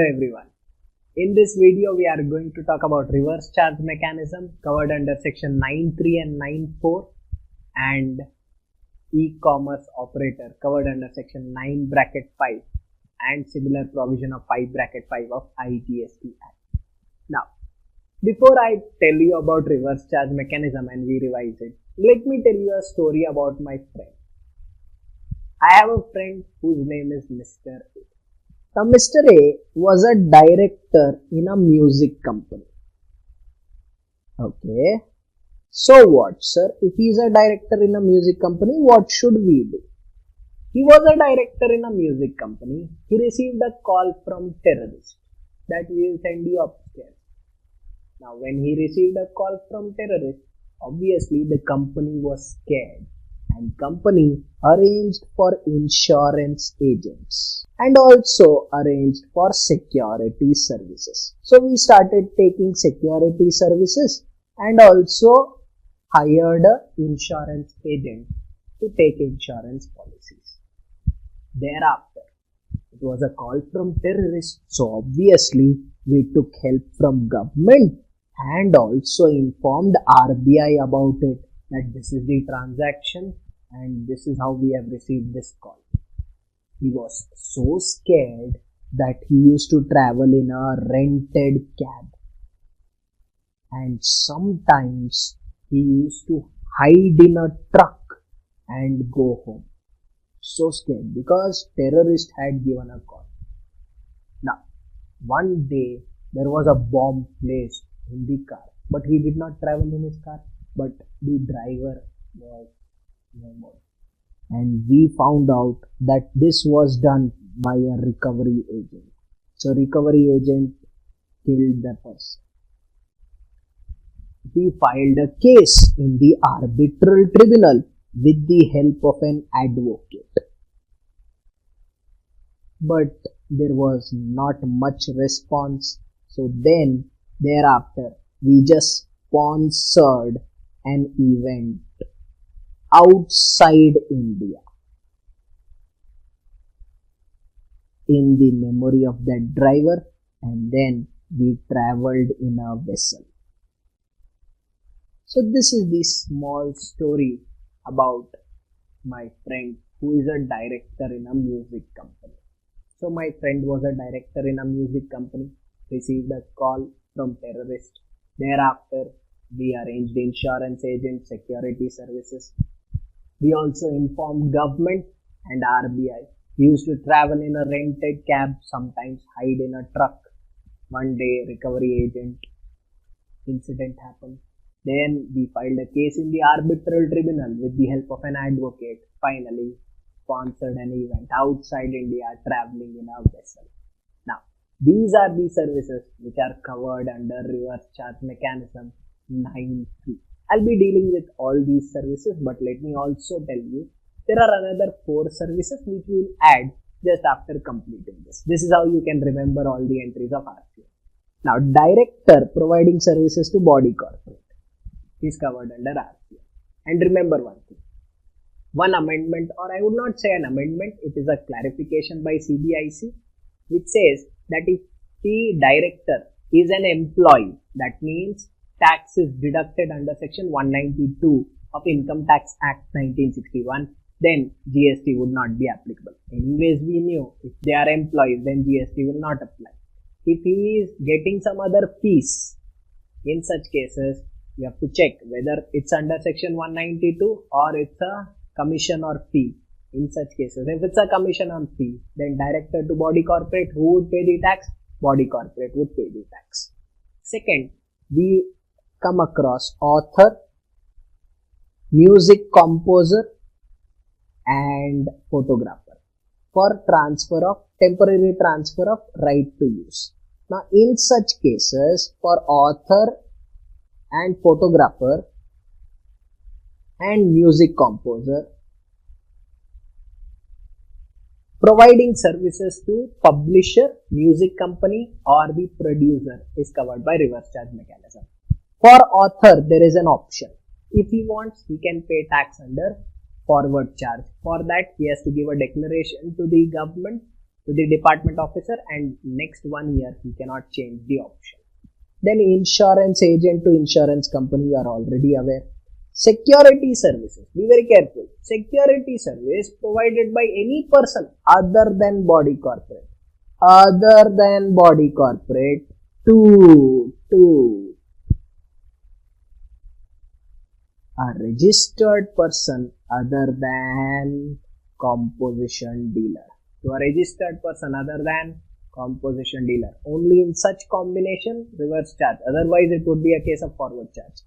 everyone. In this video we are going to talk about reverse charge mechanism covered under section 9.3 and 9.4 and e-commerce operator covered under section 9(5) and similar provision of 5(5) of IGST Act. Now, before I tell you about reverse charge mechanism and we revise it, let me tell you a story about my friend. I have a friend whose name is Mr. A. Now, Mr. A was a director in a music company. Okay. So what, sir? If he is a director in a music company, what should we do? He was a director in a music company. He received a call from terrorist that we will send you upstairs. Now, when he received a call from terrorist, obviously the company was scared and company arranged for insurance agents and also arranged for security services. So we started taking security services and also hired an insurance agent to take insurance policies. Thereafter, it was a call from terrorists, so obviously we took help from government and also informed RBI about it, that this is the transaction and this is how we have received this call. He was so scared that he used to travel in a rented cab. And sometimes he used to hide in a truck and go home. So scared because terrorist had given a call. Now, one day there was a bomb placed in the car, but he did not travel in his car, but the driver was no more. And we found out that this was done by a recovery agent. So recovery agent killed the person. We filed a case in the arbitral tribunal with the help of an advocate. But there was not much response. So then thereafter we just sponsored an event outside India in the memory of that driver, and then we traveled in a vessel. So this is the small story about my friend who is a director in a music company. So my friend was a director in a music company, received a call from terrorist. Thereafter, we arranged insurance agent, security services. We also informed government and RBI. He used to travel in a rented cab, sometimes hide in a truck. One day, recovery agent incident happened. Then we filed a case in the arbitral tribunal with the help of an advocate. Finally, sponsored an event outside India, traveling in a vessel. Now, these are the services which are covered under reverse charge mechanism 9.3. I'll be dealing with all these services, but let me also tell you, there are another 4 services which we will add just after completing this. This is how you can remember all the entries of RCA. Now, director providing services to body corporate is covered under RCA. And remember one thing, one amendment, or I would not say an amendment, it is a clarification by CBIC, which says that if the director is an employee, that means tax is deducted under section 192 of Income Tax Act 1961, then GST would not be applicable. Anyways, we knew if they are employees, then GST will not apply. If he is getting some other fees, in such cases, you have to check whether it's under section 192 or it's a commission or fee. In such cases, if it's a commission or fee, then director to body corporate, who would pay the tax? Body corporate would pay the tax. Second, we come across author, music composer and photographer for temporary transfer of right to use. Now, in such cases, for author and photographer and music composer, providing services to publisher, music company or the producer is covered by reverse charge mechanism. For author, there is an option. If he wants, he can pay tax under forward charge. For that, he has to give a declaration to the government to the department officer, and next 1 year he cannot change the option. Then insurance agent to insurance company, you are already aware. Security services, be very careful. Security service provided by any person other than body corporate. Other than body corporate to a registered person other than composition dealer. To a registered person other than composition dealer. Only in such combination reverse charge. Otherwise it would be a case of forward charge.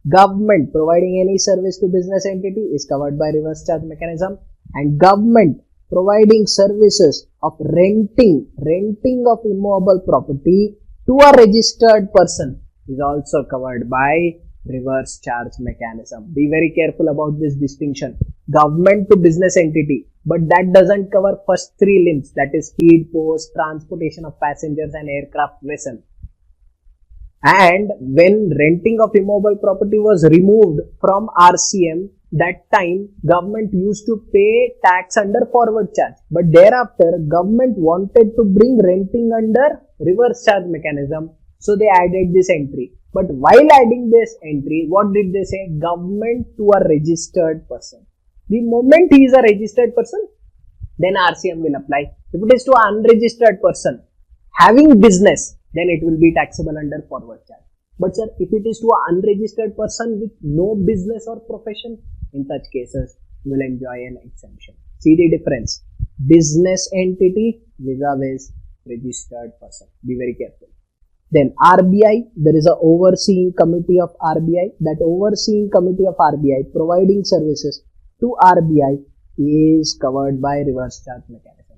Government providing any service to business entity is covered by reverse charge mechanism, and government providing services of renting of immobile property to a registered person is also covered by reverse charge mechanism. Be very careful about this distinction. Government to business entity, but that doesn't cover first three limbs, that is speed post, transportation of passengers and aircraft vessel. And when renting of immobile property was removed from RCM, that time government used to pay tax under forward charge. But thereafter government wanted to bring renting under reverse charge mechanism. So they added this entry. But while adding this entry, what did they say? Government to a registered person. The moment he is a registered person, then RCM will apply. If it is to an unregistered person having business, then it will be taxable under forward charge. But sir, if it is to an unregistered person with no business or profession, in such cases, you will enjoy an exemption. See the difference. Business entity vis-a-vis registered person. Be very careful. Then RBI, there is a overseeing committee of RBI. That overseeing committee of RBI providing services to RBI is covered by reverse charge mechanism.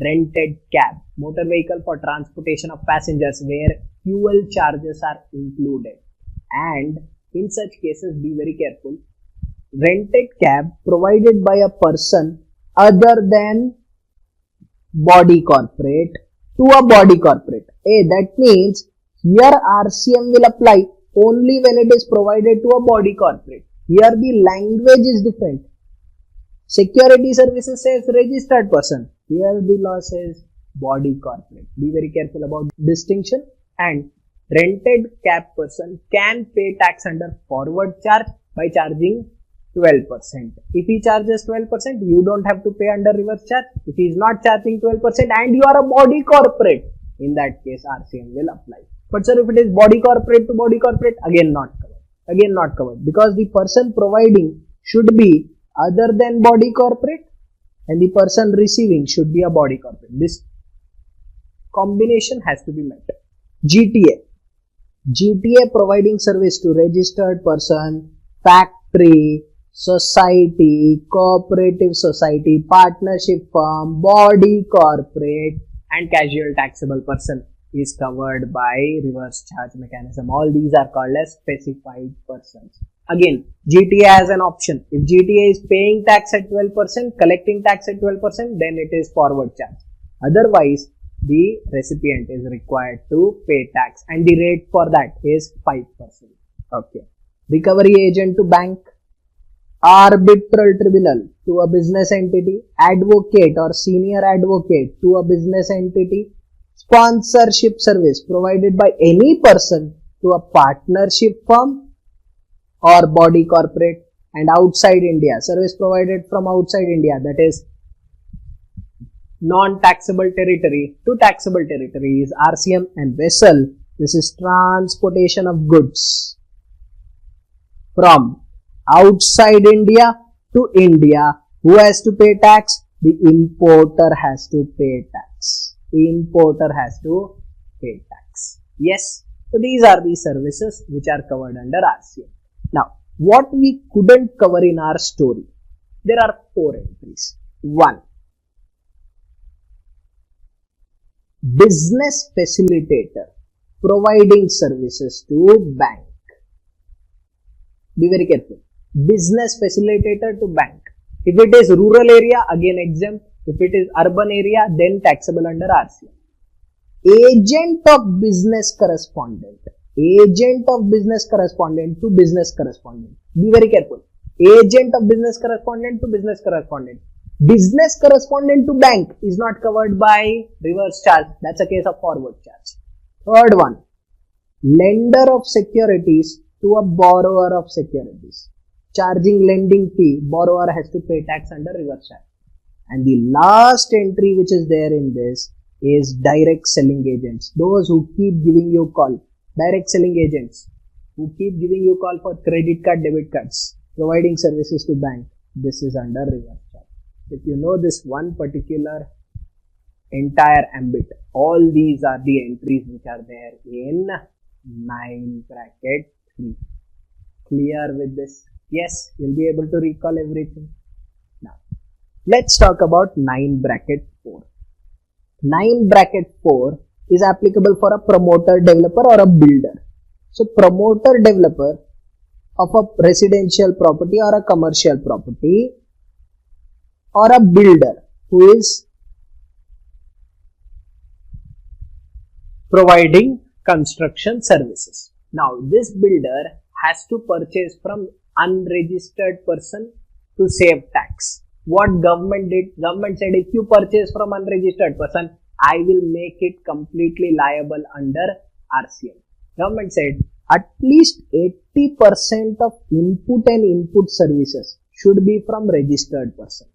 Rented cab, motor vehicle for transportation of passengers where fuel charges are included. And in such cases, be very careful. Rented cab provided by a person other than body corporate to a body corporate. That means here RCM will apply only when it is provided to a body corporate. Here the language is different. Security services says registered person. Here the law says body corporate. Be very careful about distinction. And rented cab person can pay tax under forward charge by charging 12%. If he charges 12%, you don't have to pay under reverse charge. If he is not charging 12% and you are a body corporate, in that case RCM will apply. But sir, if it is body corporate to body corporate, again not covered. Again not covered, because the person providing should be other than body corporate and the person receiving should be a body corporate. This combination has to be met. GTA providing service to registered person, factory, society, cooperative society, partnership firm, body corporate and casual taxable person is covered by reverse charge mechanism. All these are called as specified persons. Again, GTA has an option. If GTA is paying tax at 12%, collecting tax at 12%, then it is forward charge. Otherwise, the recipient is required to pay tax and the rate for that is 5%. Okay. Recovery agent to bank, arbitral tribunal to a business entity, advocate or senior advocate to a business entity, sponsorship service provided by any person to a partnership firm or body corporate, and outside India, service provided from outside India, that is non-taxable territory to taxable territory is RCM, and vessel, this is transportation of goods from outside India to India. Who has to pay tax? The importer has to pay tax. The importer has to pay tax. Yes. So these are the services which are covered under RCM. Now, what we couldn't cover in our story, there are 4 entries. 1. Business facilitator providing services to bank. Be very careful. Business facilitator to bank. If it is rural area, again exempt. If it is urban area, then taxable under RCM. Agent of business correspondent. Agent of business correspondent to business correspondent. Be very careful. Agent of business correspondent to business correspondent. Business correspondent to bank is not covered by reverse charge. That's a case of forward charge. Third one, lender of securities to a borrower of securities. Charging lending fee, borrower has to pay tax under reverse charge. And the last entry which is there in this is direct selling agents. Those who keep giving you call. Direct selling agents who keep giving you call for credit card, debit cards, providing services to bank. This is under reverse charge. If you know this one particular entire ambit, all these are the entries which are there in 9 bracket 3. Clear with this? Yes, you'll be able to recall everything. Now, let's talk about 9 bracket 4. 9 bracket 4 is applicable for a promoter, developer or a builder. So, promoter, developer of a residential property or a commercial property, or a builder who is providing construction services. Now, this builder has to purchase from unregistered person to save tax. What government did? Government said if you purchase from unregistered person, I will make it completely liable under RCM. Government said at least 80% of input and input services should be from registered person.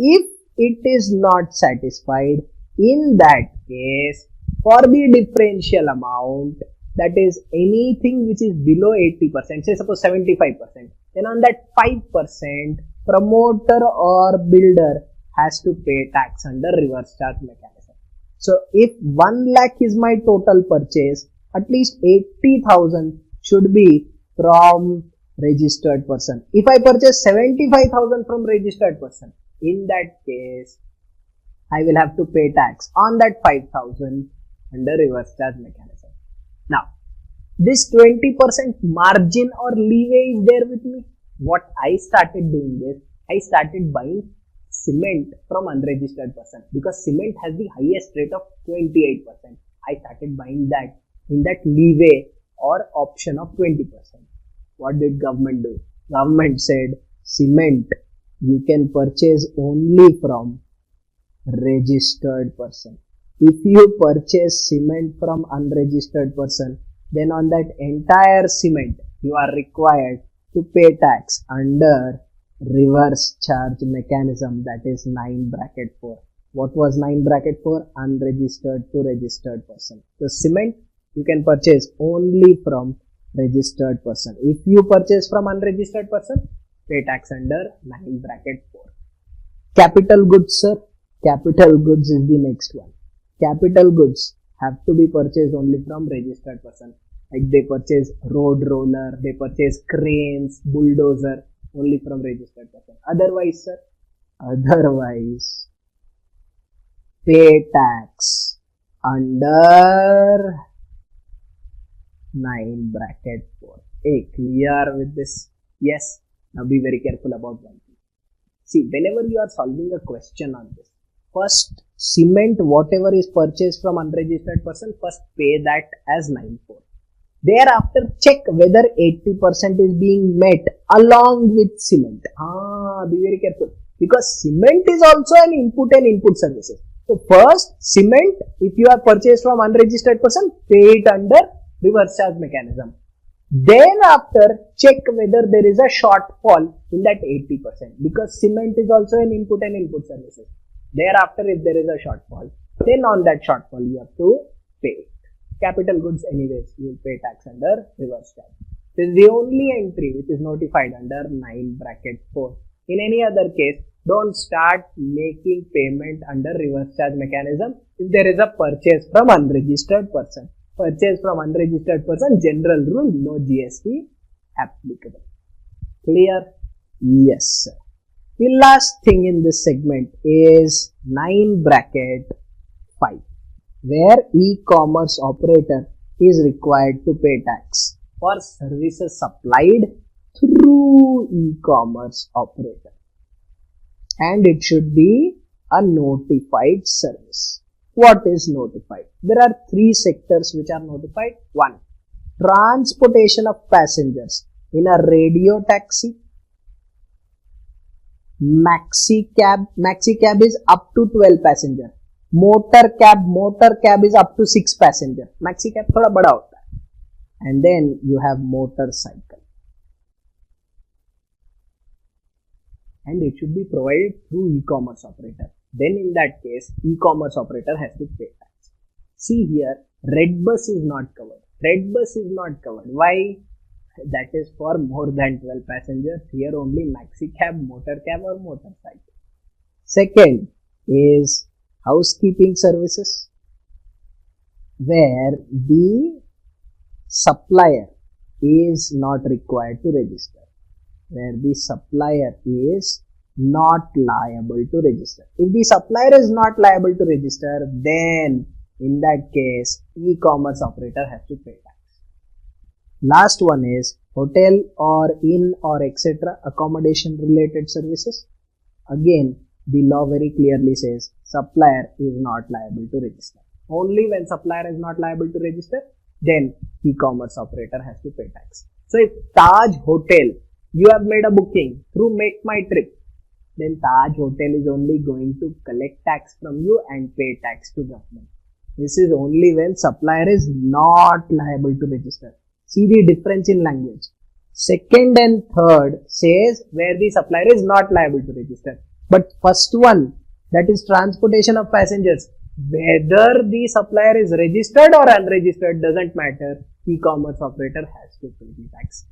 If it is not satisfied, in that case, for the differential amount, that is anything which is below 80%, say suppose 75%, then on that 5%, promoter or builder has to pay tax under reverse charge mechanism. So if 1 lakh is my total purchase, at least 80,000 should be from registered person. If I purchase 75,000 from registered person, in that case, I will have to pay tax on that 5,000 under reverse charge mechanism. Now, this 20% margin or leeway is there with me. What I started doing is, I started buying cement from unregistered person because cement has the highest rate of 28%. I started buying that in that leeway or option of 20%. What did government do? Government said cement you can purchase only from registered person. If you purchase cement from unregistered person, then on that entire cement you are required to pay tax under reverse charge mechanism, that is 9 bracket 4. What was 9 bracket 4? Unregistered to registered person. So cement you can purchase only from registered person. If you purchase from unregistered person, pay tax under 9 bracket 4. Capital goods, sir. Capital goods is the next one. Capital goods have to be purchased only from registered person. Like they purchase road roller, they purchase cranes, bulldozer, only from registered person. Otherwise, sir, otherwise, pay tax under 9 bracket 4. Hey, clear with this? Yes. Now be very careful about one thing. See, whenever you are solving a question on this, first cement, whatever is purchased from unregistered person, first pay that as 9.4. Thereafter, check whether 80% is being met along with cement. Be very careful. Because cement is also an input and input services. So first, cement, if you are purchased from unregistered person, pay it under reverse charge mechanism. Then after, check whether there is a shortfall in that 80%. Because cement is also an input and input services. Thereafter, if there is a shortfall, then on that shortfall you have to pay. Capital goods anyways, you will pay tax under reverse charge. This is the only entry which is notified under 9 bracket 4. In any other case, don't start making payment under reverse charge mechanism if there is a purchase from unregistered person. Purchase from unregistered person, general rule, no GST applicable. Clear? Yes, sir. The last thing in this segment is 9 bracket 5, where e-commerce operator is required to pay tax for services supplied through e-commerce operator. And it should be a notified service. What is notified? There are 3 sectors which are notified. 1. Transportation of passengers in a radio taxi. Maxi cab is up to 12 passenger. Motor cab is up to 6 passenger. Maxi cab थोड़ा बड़ा होता है. And then you have motorcycle. And it should be provided through e-commerce operator. Then in that case, e-commerce operator has to pay tax. See here, red bus is not covered. Red bus is not covered. Why? That is for more than 12 passengers. Here only maxi cab, motor cab or motorcycle. Second is housekeeping services, where the supplier is not required to register. Where the supplier is not liable to register. If the supplier is not liable to register, then in that case, e-commerce operator has to pay tax. Last one is hotel or inn or etc. accommodation related services. Again, the law very clearly says supplier is not liable to register. Only when supplier is not liable to register, then e-commerce operator has to pay tax. So if Taj Hotel, you have made a booking through Make My Trip, then Taj Hotel is only going to collect tax from you and pay tax to government. This is only when supplier is not liable to register. See the difference in language. Second and third says where the supplier is not liable to register. But first one, that is transportation of passengers, whether the supplier is registered or unregistered doesn't matter. E-commerce operator has to pay the tax.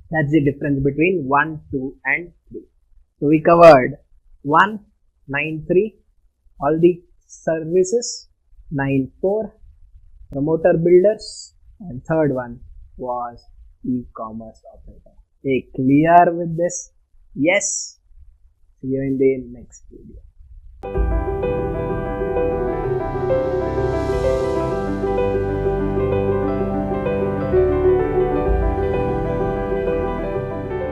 That's the difference between 1, 2 and 3. So we covered 1, 9, 3, all the services, 9, 4, promoter builders, and third one was e-commerce operator. Are you clear with this? Yes. See you in the next video.